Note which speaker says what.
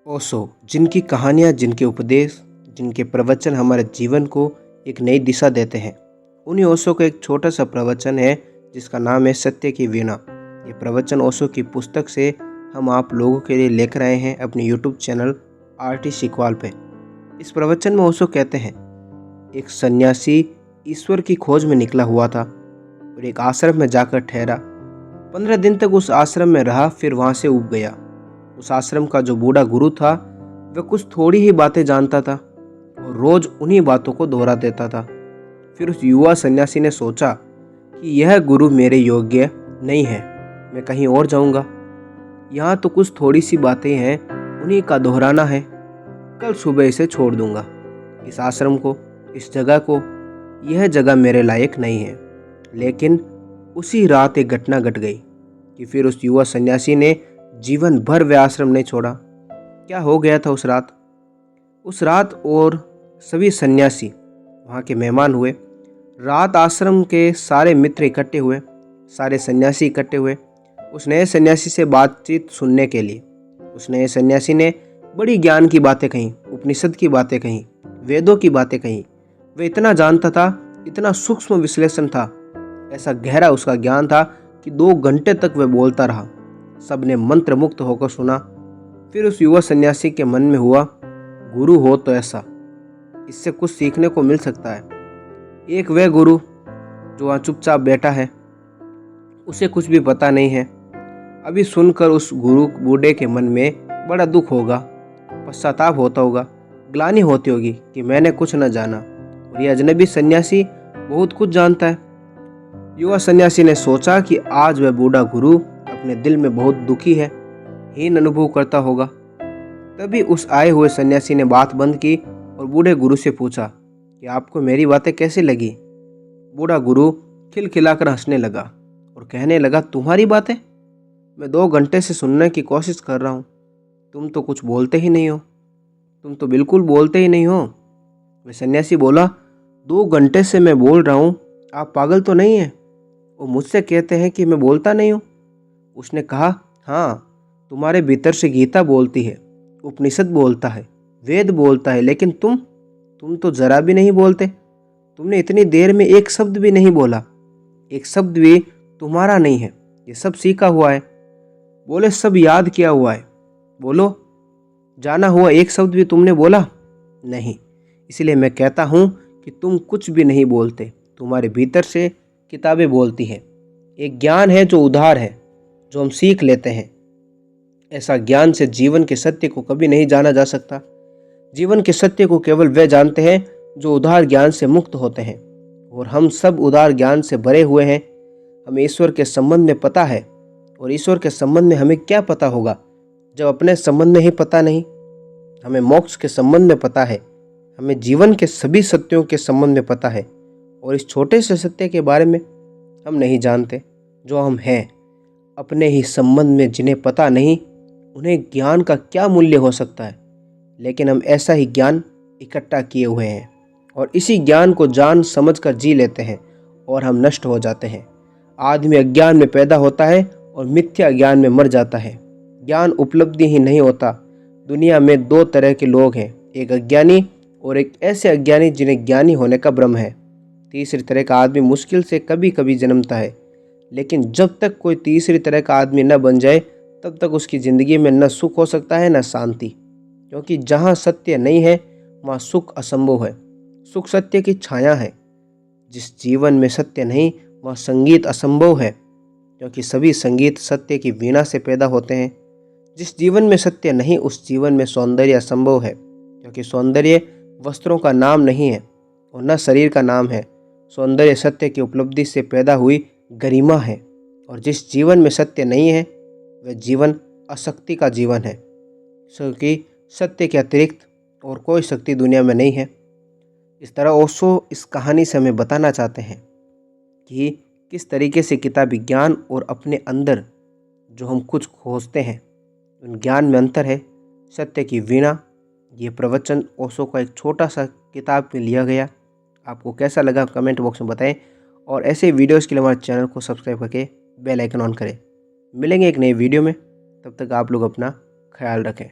Speaker 1: ओशो, जिनकी कहानियाँ, जिनके उपदेश, जिनके प्रवचन हमारे जीवन को एक नई दिशा देते हैं, उन्हीं ओशो का एक छोटा सा प्रवचन है जिसका नाम है सत्य की वीणा। ये प्रवचन ओशो की पुस्तक से हम आप लोगों के लिए लेकर आए हैं अपने यूट्यूब चैनल आरटी सीखवाल पे। इस प्रवचन में ओशो कहते हैं, एक सन्यासी ईश्वर की खोज में निकला हुआ था और एक आश्रम में जाकर ठहरा। 15 दिन तक उस आश्रम में रहा, फिर वहाँ से उब गया। उस आश्रम का जो बूढ़ा गुरु था वह कुछ थोड़ी ही बातें जानता था और रोज उन्हीं बातों को दोहरा देता था। फिर उस युवा सन्यासी ने सोचा कि यह गुरु मेरे योग्य नहीं है, मैं कहीं और जाऊंगा। यहाँ तो कुछ थोड़ी सी बातें हैं, उन्हीं का दोहराना है। कल सुबह इसे छोड़ दूंगा, इस आश्रम को, इस जगह को। यह जगह मेरे लायक नहीं है। लेकिन उसी रात एक घटना घट गई कि फिर उस युवा सन्यासी ने जीवन भर वह आश्रम नहीं छोड़ा। क्या हो गया था उस रात? उस रात और सभी सन्यासी वहाँ के मेहमान हुए। रात आश्रम के सारे मित्र इकट्ठे हुए, सारे सन्यासी इकट्ठे हुए उस नए सन्यासी से बातचीत सुनने के लिए। उस नए सन्यासी ने बड़ी ज्ञान की बातें कहीं, उपनिषद की बातें कहीं, वेदों की बातें कहीं। वह इतना जानता था, इतना सूक्ष्म विश्लेषण था, ऐसा गहरा उसका ज्ञान था कि 2 घंटे तक वह बोलता रहा। सबने मंत्र मुक्त होकर सुना। फिर उस युवा सन्यासी के मन में हुआ, गुरु हो तो ऐसा, इससे कुछ सीखने को मिल सकता है। एक वह गुरु जो वहाँ चुपचाप बैठा है, उसे कुछ भी पता नहीं है। अभी सुनकर उस गुरु बूढ़े के मन में बड़ा दुख होगा, पश्चाताप होता होगा, ग्लानि होती होगी कि मैंने कुछ न जाना और ये अजनबी सन्यासी बहुत कुछ जानता है। युवा सन्यासी ने सोचा कि आज वह बूढ़ा गुरु अपने दिल में बहुत दुखी है, हीन अनुभव करता होगा। तभी उस आए हुए सन्यासी ने बात बंद की और बूढ़े गुरु से पूछा कि आपको मेरी बातें कैसी लगी? बूढ़ा गुरु खिलखिलाकर हंसने लगा और कहने लगा, तुम्हारी बातें? मैं 2 घंटे से सुनने की कोशिश कर रहा हूँ, तुम तो कुछ बोलते ही नहीं हो, तुम तो बिल्कुल बोलते ही नहीं हो। वह सन्यासी बोला, 2 घंटे से मैं बोल रहा हूँ, आप पागल तो नहीं हैं? वो मुझसे कहते हैं कि मैं बोलता नहीं हूँ। उसने कहा, हाँ, तुम्हारे भीतर से गीता बोलती है, उपनिषद बोलता है, वेद बोलता है, लेकिन तुम तो जरा भी नहीं बोलते। तुमने इतनी देर में एक शब्द भी नहीं बोला, एक शब्द भी तुम्हारा नहीं है, ये सब सीखा हुआ है। बोले, सब याद किया हुआ है। बोलो, जाना हुआ एक शब्द भी तुमने बोला नहीं। इसलिए मैं कहता हूँ कि तुम कुछ भी नहीं बोलते, तुम्हारे भीतर से किताबें बोलती हैं। एक ज्ञान है जो उधार है, जो हम सीख लेते हैं। ऐसा ज्ञान से जीवन के सत्य को कभी नहीं जाना जा सकता। जीवन के सत्य को केवल वे जानते हैं जो उधार ज्ञान से मुक्त होते हैं, और हम सब उधार ज्ञान से भरे हुए हैं। हमें ईश्वर के संबंध में पता है, और ईश्वर के संबंध में हमें क्या पता होगा जब अपने संबंध में ही पता नहीं। हमें मोक्ष के संबंध में पता है, हमें जीवन के सभी सत्यों के संबंध में पता है, और इस छोटे से सत्य के बारे में हम नहीं जानते जो हम हैं। अपने ही संबंध में जिन्हें पता नहीं, उन्हें ज्ञान का क्या मूल्य हो सकता है। लेकिन हम ऐसा ही ज्ञान इकट्ठा किए हुए हैं और इसी ज्ञान को जान समझ कर जी लेते हैं और हम नष्ट हो जाते हैं। आदमी अज्ञान में पैदा होता है और मिथ्या ज्ञान में मर जाता है। ज्ञान उपलब्धि ही नहीं होता। दुनिया में 2 तरह के लोग हैं, एक अज्ञानी और एक ऐसे अज्ञानी जिन्हें ज्ञानी होने का भ्रम है। तीसरी तरह का आदमी मुश्किल से कभी कभी जन्मता है, लेकिन जब तक कोई तीसरी तरह का आदमी न बन जाए तब तक उसकी ज़िंदगी में न सुख हो सकता है न शांति। क्योंकि जहाँ सत्य नहीं है वहाँ सुख असंभव है। सुख सत्य की छाया है। जिस जीवन में सत्य नहीं वहाँ संगीत असंभव है, क्योंकि सभी संगीत सत्य की वीणा से पैदा होते हैं। जिस जीवन में सत्य नहीं उस जीवन में सौंदर्य असंभव है, क्योंकि सौंदर्य वस्त्रों का नाम नहीं है और न शरीर का नाम है। सौंदर्य सत्य की उपलब्धि से पैदा हुई गरिमा है। और जिस जीवन में सत्य नहीं है वह जीवन अशक्ति का जीवन है, क्योंकि सत्य के अतिरिक्त और कोई शक्ति दुनिया में नहीं है। इस तरह ओशो इस कहानी से हमें बताना चाहते हैं कि किस तरीके से किताबी ज्ञान और अपने अंदर जो हम कुछ खोजते हैं उन ज्ञान में अंतर है। सत्य की वीणा, ये प्रवचन ओशो का एक छोटा सा किताब में लिया गया। आपको कैसा लगा कमेंट बॉक्स में बताएं, और ऐसे वीडियोस के लिए हमारे चैनल को सब्सक्राइब करके बेल आइकन ऑन करें। मिलेंगे एक नई वीडियो में, तब तक आप लोग अपना ख्याल रखें।